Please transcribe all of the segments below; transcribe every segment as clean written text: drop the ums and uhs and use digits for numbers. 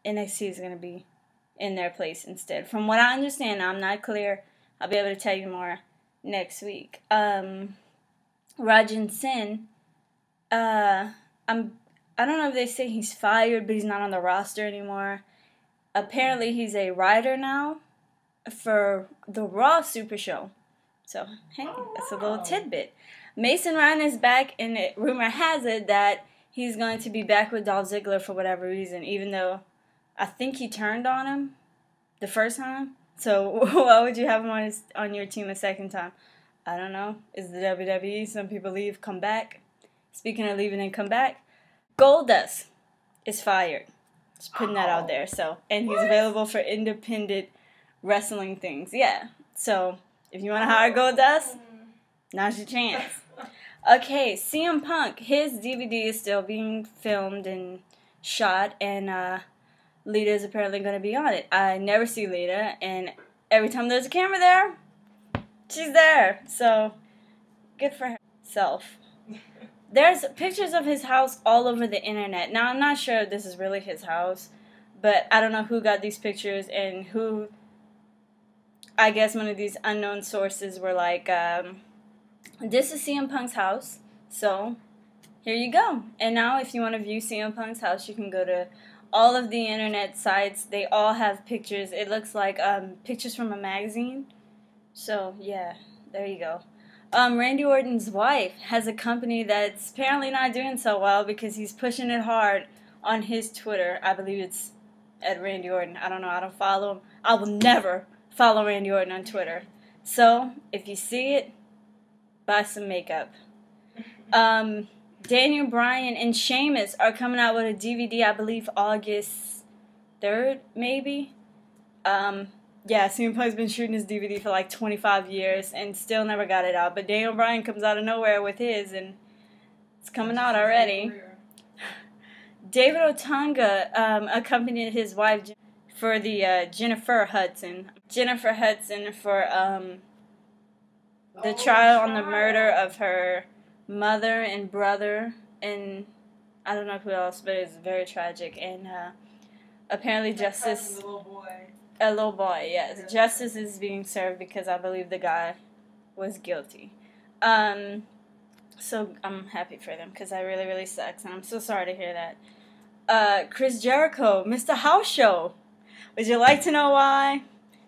NXT is going to be in their place instead. From what I understand, I'm not clear. I'll be able to tell you more next week. Jin Sin, I don't know if they say he's fired, but he's not on the roster anymore. Apparently, he's a writer now for the Raw Super Show. So, hey, that's a little tidbit. Mason Ryan is back, and rumor has it that he's going to be back with Dolph Ziggler for whatever reason, even though I think he turned on him the first time. So why would you have him on your team a second time? I don't know. It's the WWE. Some people leave, come back. Speaking of leaving and come back, Goldust is fired. Just putting that out there. So, and he's available for independent wrestling things. Yeah. So if you want to hire Goldust, now's your chance. Okay, CM Punk, his DVD is still being filmed and shot, and Lita is apparently going to be on it. I never see Lita, and every time there's a camera there, she's there. So, good for herself. There's pictures of his house all over the internet. Now, I'm not sure if this is really his house, but I don't know who got these pictures and who. I guess one of these unknown sources were like, this is CM Punk's house, so here you go. And now if you want to view CM Punk's house, you can go to all of the internet sites. They all have pictures. It looks like pictures from a magazine. So, yeah, there you go. Randy Orton's wife has a company that's apparently not doing so well because he's pushing it hard on his Twitter. I believe it's at Randy Orton. I don't know. I don't follow him. I will never follow Randy Orton on Twitter. So, if you see it, buy some makeup. Daniel Bryan and Sheamus are coming out with a DVD, I believe August 3rd, maybe. Yeah, CM Punk's been shooting his DVD for like 25 years and still never got it out. But Daniel Bryan comes out of nowhere with his, and it's coming out already. David Otunga accompanied his wife for the Jennifer Hudson. Jennifer Hudson for the trial on the murder of her mother and brother, and I don't know who else, but it's very tragic. And apparently justice, a little boy, yes, justice is being served because I believe the guy was guilty. So I'm happy for them because that really, really sucks, and I'm so sorry to hear that. Chris Jericho missed a house show. Would you like to know why?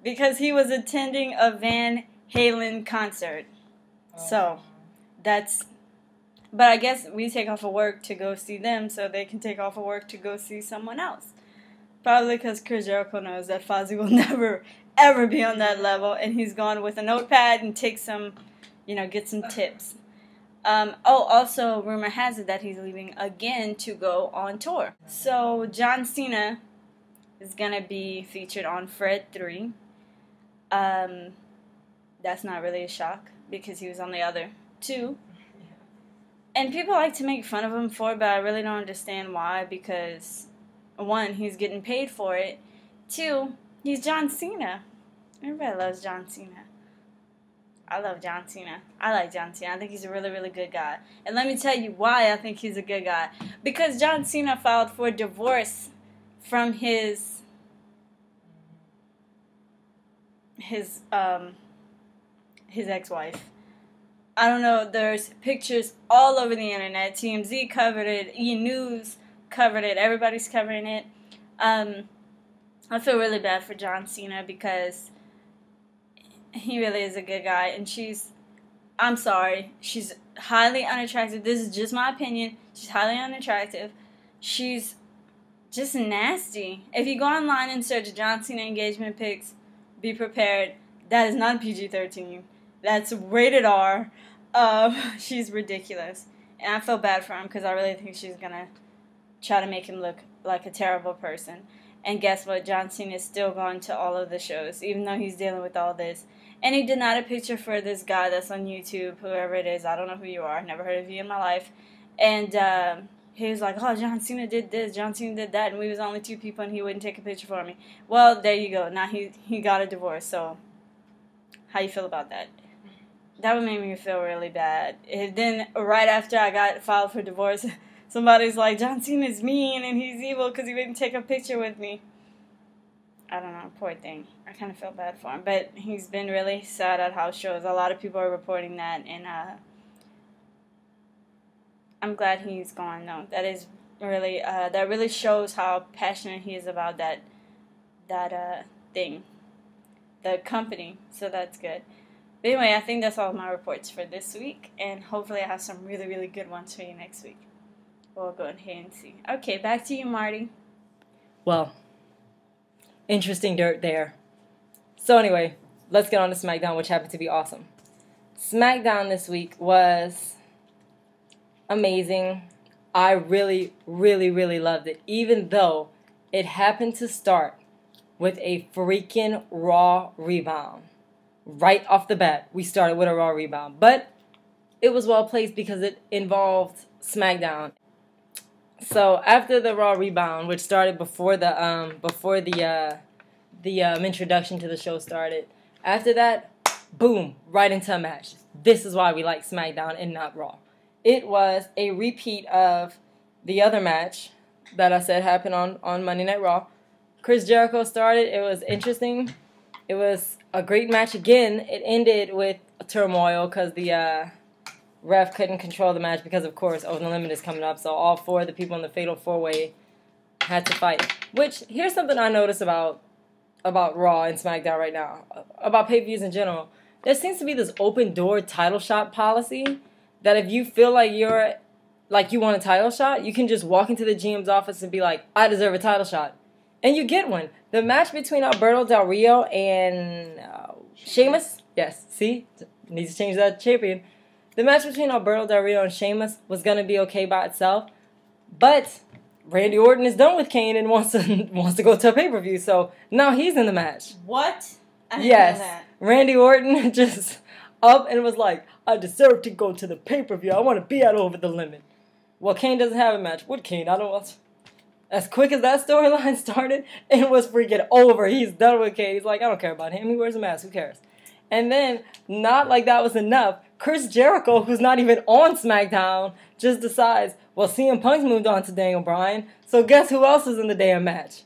Because he was attending a Van Halen concert. So, that's... But I guess we take off of work to go see them, so they can take off of work to go see someone else. Probably because Chris Jericho knows that Fozzy will never, ever be on that level, and he's gone with a notepad and take some, get some tips. Also, rumor has it that he's leaving again to go on tour. So, John Cena is going to be featured on Fred 3. That's not really a shock, because he was on the other 2. And people like to make fun of him for it, but I really don't understand why, because 1, he's getting paid for it. 2, he's John Cena. Everybody loves John Cena. I love John Cena. I like John Cena. I think he's a really, really good guy. And let me tell you why I think he's a good guy. Because John Cena filed for divorce from his ex-wife. I don't know, there's pictures all over the internet. TMZ covered it, E! News covered it, everybody's covering it. I feel really bad for John Cena because he really is a good guy, and I'm sorry, she's highly unattractive. This is just my opinion. She's highly unattractive. She's just nasty. If you go online and search John Cena engagement pics, be prepared. That is not PG-13. That's rated R. She's ridiculous. And I feel bad for him because I really think she's going to try to make him look like a terrible person. And guess what? John Cena is still going to all of the shows, even though he's dealing with all this. And he did not a picture for this guy that's on YouTube, whoever it is. I don't know who you are. Never heard of you in my life. And he was like, oh, John Cena did this, John Cena did that, and we was only 2 people and he wouldn't take a picture for me. Well, there you go. Now he got a divorce, so how you feel about that? That would make me feel really bad. Then, right after I got filed for divorce, somebody's like, John Cena's mean and he's evil because he wouldn't take a picture with me. I don't know, poor thing. I kind of feel bad for him. But he's been really sad at house shows. A lot of people are reporting that, and I'm glad he's gone, though. That is really, that really shows how passionate he is about that thing, the company. So that's good. But anyway, I think that's all my reports for this week, and hopefully I have some really, really good ones for you next week. We'll go ahead and see. Okay, back to you, Marty. Well, interesting dirt there. So anyway, let's get on to Smackdown, which happened to be awesome. Smackdown this week was amazing. I really, really, really loved it, even though it happened to start with a freaking Raw Rebound. Right off the bat, we started with a Raw Rebound. But it was well placed because it involved SmackDown. So after the Raw Rebound, which started before the introduction to the show started, after that, boom, right into a match. This is why we like SmackDown and not Raw. It was a repeat of the other match that I said happened on Monday Night Raw. Chris Jericho started. It was interesting. It was a great match again. It ended with a turmoil because the ref couldn't control the match because, of course, Over the Limit is coming up. So all four of the people in the Fatal 4-Way had to fight. Which, here's something I noticed about Raw and SmackDown right now. About pay-per-views in general. There seems to be this open-door title shot policy that if you feel like you want a title shot, you can just walk into the GM's office and be like, I deserve a title shot. And you get one. The match between Alberto Del Rio and Sheamus, yes, see, needs to change that champion. The match between Alberto Del Rio and Sheamus was going to be okay by itself, but Randy Orton is done with Kane and wants to go to a pay-per-view, so now he's in the match. What? I didn't yes, know that. Randy Orton just up and was like, I deserve to go to the pay-per-view. I want to be at Over the Limit. Well, Kane doesn't have a match. What Kane? I don't want. As quick as that storyline started, it was freaking over. He's done with Kane. He's like, I don't care about him. He wears a mask. Who cares? And then, not like that was enough, Chris Jericho, who's not even on SmackDown, just decides, well, CM Punk's moved on to Daniel Bryan, so guess who else is in the damn match?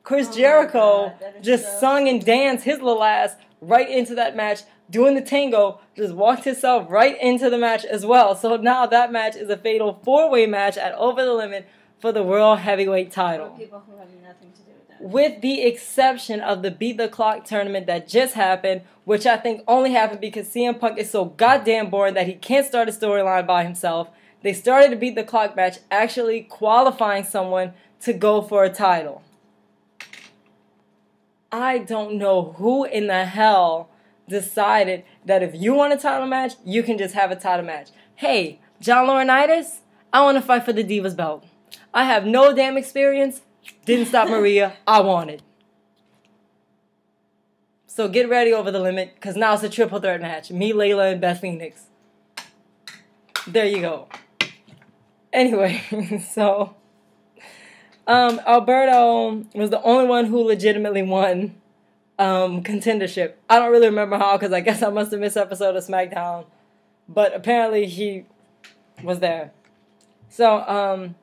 Chris Jericho just sung and danced his little ass right into that match, doing the tango, just walked himself right into the match as well. So now that match is a fatal 4-way match at Over the Limit for the World Heavyweight title. For people who have nothing to do with that. With the exception of the Beat the Clock tournament that just happened, which I think only happened because CM Punk is so goddamn boring that he can't start a storyline by himself. They started a Beat the Clock match actually qualifying someone to go for a title. I don't know who in the hell decided that if you want a title match, you can just have a title match. Hey, John Laurinaitis, I want to fight for the Divas belt. I have no damn experience. Didn't stop Maria. I want it. So get ready Over the Limit, because now it's a triple threat match. Me, Layla, and Beth Phoenix. There you go. Anyway, so Alberto was the only one who legitimately won contendership. I don't really remember how, because I guess I must have missed an episode of SmackDown. But apparently he was there. So,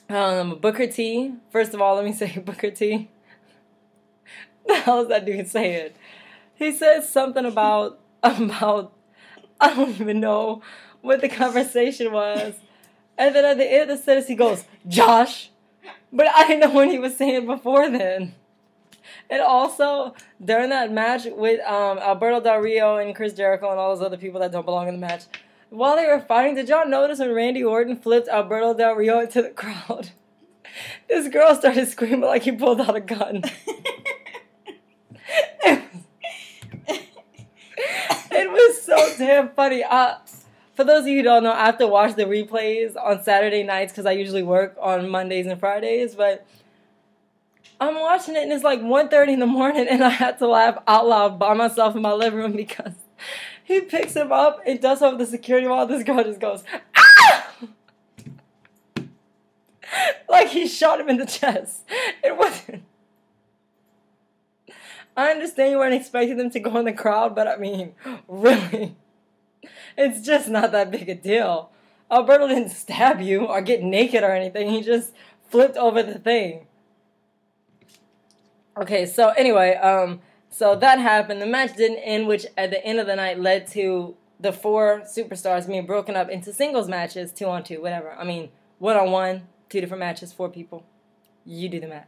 Booker T. First of all, let me say Booker T. The hell is that dude saying? He says something about I don't even know what the conversation was. And then at the end of the sentence he goes, Josh. But I didn't know what he was saying before then. And also, during that match with Alberto Del Rio and Chris Jericho and all those other people that don't belong in the match, while they were fighting, did y'all notice when Randy Orton flipped Alberto Del Rio into the crowd? This girl started screaming like he pulled out a gun. It was so damn funny. For those of you who don't know, I have to watch the replays on Saturday nights because I usually work on Mondays and Fridays, but I'm watching it and it's like 1:30 in the morning and I had to laugh out loud by myself in my living room because he picks him up and does over the security wall. This girl just goes, ah! Like he shot him in the chest. It wasn't. I understand you weren't expecting them to go in the crowd, but I mean, really, it's just not that big a deal. Alberto didn't stab you or get naked or anything. He just flipped over the thing. Okay, so anyway, so that happened. The match didn't end, which at the end of the night led to the 4 superstars being broken up into singles matches, 2-on-2, whatever. I mean, 1-on-1, 2 different matches, 4 people. You do the math.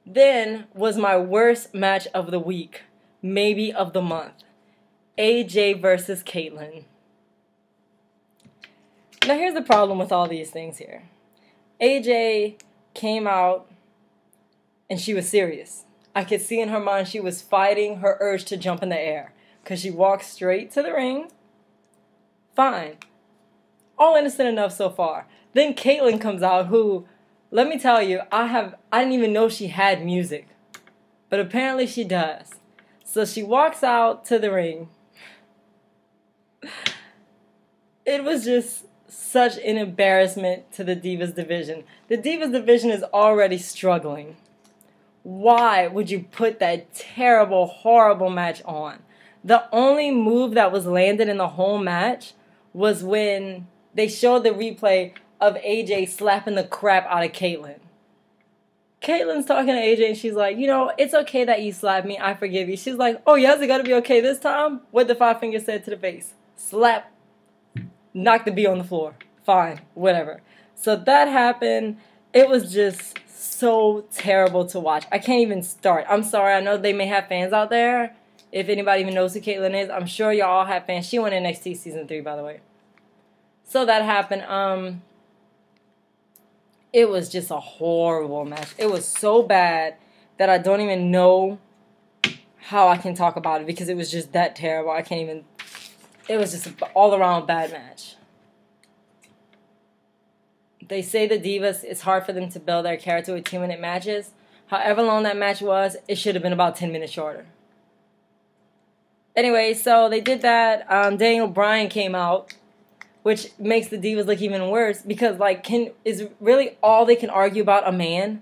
Then was my worst match of the week, maybe of the month. AJ versus Caitlyn. Now here's the problem with all these things here. AJ came out and she was serious. I could see in her mind she was fighting her urge to jump in the air. Because she walked straight to the ring. Fine. All innocent enough so far. Then Caitlyn comes out who, let me tell you, I didn't even know she had music. But apparently she does. So she walks out to the ring. It was just such an embarrassment to the Divas division. The Divas division is already struggling. Why would you put that terrible, horrible match on? The only move that was landed in the whole match was when they showed the replay of AJ slapping the crap out of Caitlyn. Caitlyn's talking to AJ and she's like, you know, it's okay that you slapped me. I forgive you. She's like, oh, yeah, is it going to be okay this time? What the 5 finger said to the face. Slap. Knock the B on the floor. Fine. Whatever. So that happened. It was just so terrible to watch. I can't even start. I'm sorry. I know they may have fans out there. If anybody even knows who Caitlyn is, I'm sure y'all all have fans. She won NXT Season 3, by the way. So that happened. It was just a horrible match. It was so bad that I don't even know how I can talk about it because it was just that terrible. I can't even... It was just an all-around bad match. They say the Divas, it's hard for them to build their character with 2-minute matches. However long that match was, it should have been about 10 minutes shorter. Anyway, so they did that. Daniel Bryan came out, which makes the Divas look even worse because, like, is really all they can argue about a man?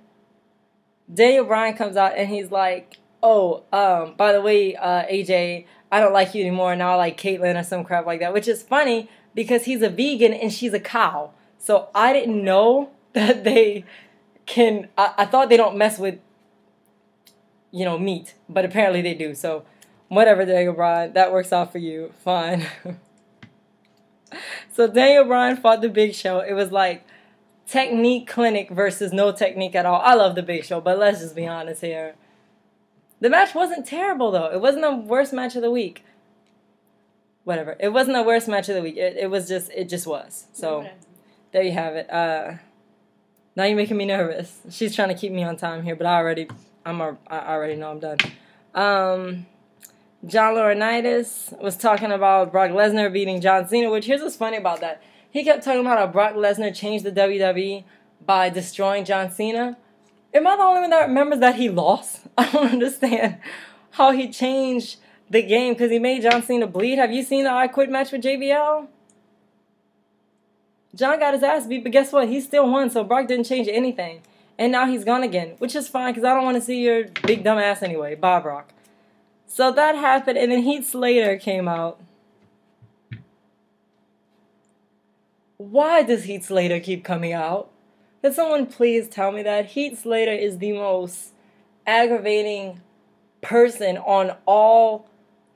Daniel Bryan comes out and he's like, oh, by the way, AJ, I don't like you anymore. Now I like Caitlyn or some crap like that, which is funny because he's a vegan and she's a cow. So I didn't know that they can, I thought they don't mess with, you know, meat, but apparently they do. So whatever, Daniel Bryan, that works out for you. Fine. So Daniel Bryan fought the Big Show. It was like technique clinic versus no technique at all. I love the Big Show, but let's just be honest here. The match wasn't terrible, though. It wasn't the worst match of the week. Whatever. It wasn't the worst match of the week. It just was. So there you have it. Now you're making me nervous. She's trying to keep me on time here, but I already know I'm done. John Laurinaitis was talking about Brock Lesnar beating John Cena, which here's what's funny about that. He kept talking about how Brock Lesnar changed the WWE by destroying John Cena. Am I the only one that remembers that he lost? I don't understand how he changed the game because he made John Cena bleed. Have you seen the I Quit match with JBL? John got his ass beat, but guess what? He still won, so Brock didn't change anything. And now he's gone again, which is fine because I don't want to see your big dumb ass anyway. Bye, Brock. So that happened, and then Heath Slater came out. Why does Heath Slater keep coming out? Can someone please tell me that? Heath Slater is the most aggravating person on all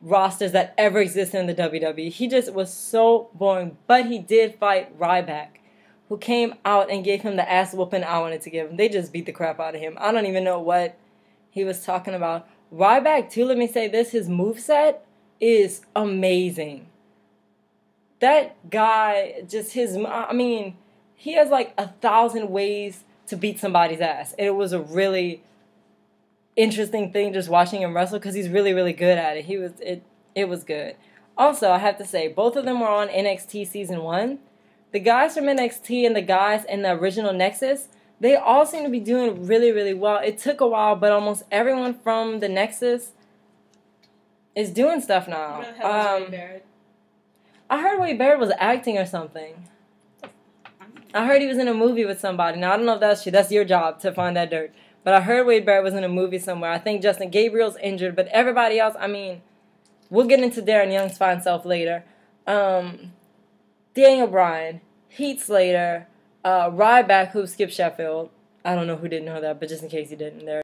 rosters that ever existed in the WWE. He just was so boring. But he did fight Ryback, who came out and gave him the ass whooping I wanted to give him. They just beat the crap out of him. I don't even know what he was talking about. Ryback, too, let me say this, his moveset is amazing. That guy, just he has like 1,000 ways to beat somebody's ass. And it was a really interesting thing just watching him wrestle because he's really, really good at it. It was good. Also, I have to say, both of them were on NXT Season 1. The guys from NXT and the guys in the original Nexus, they all seem to be doing really, really well. It took a while, but almost everyone from the Nexus is doing stuff now. Where the hell is Wade Barret? I heard Wade Barret was acting or something. I heard he was in a movie with somebody. Now, I don't know if that's true. That's your job to find that dirt. But I heard Wade Barret was in a movie somewhere. I think Justin Gabriel's injured. But everybody else, I mean, we'll get into Darren Young's fine self later. Daniel Bryan, Heath Slater, Ryback, who skipped Sheffield. I don't know who didn't know that, but just in case you didn't, there.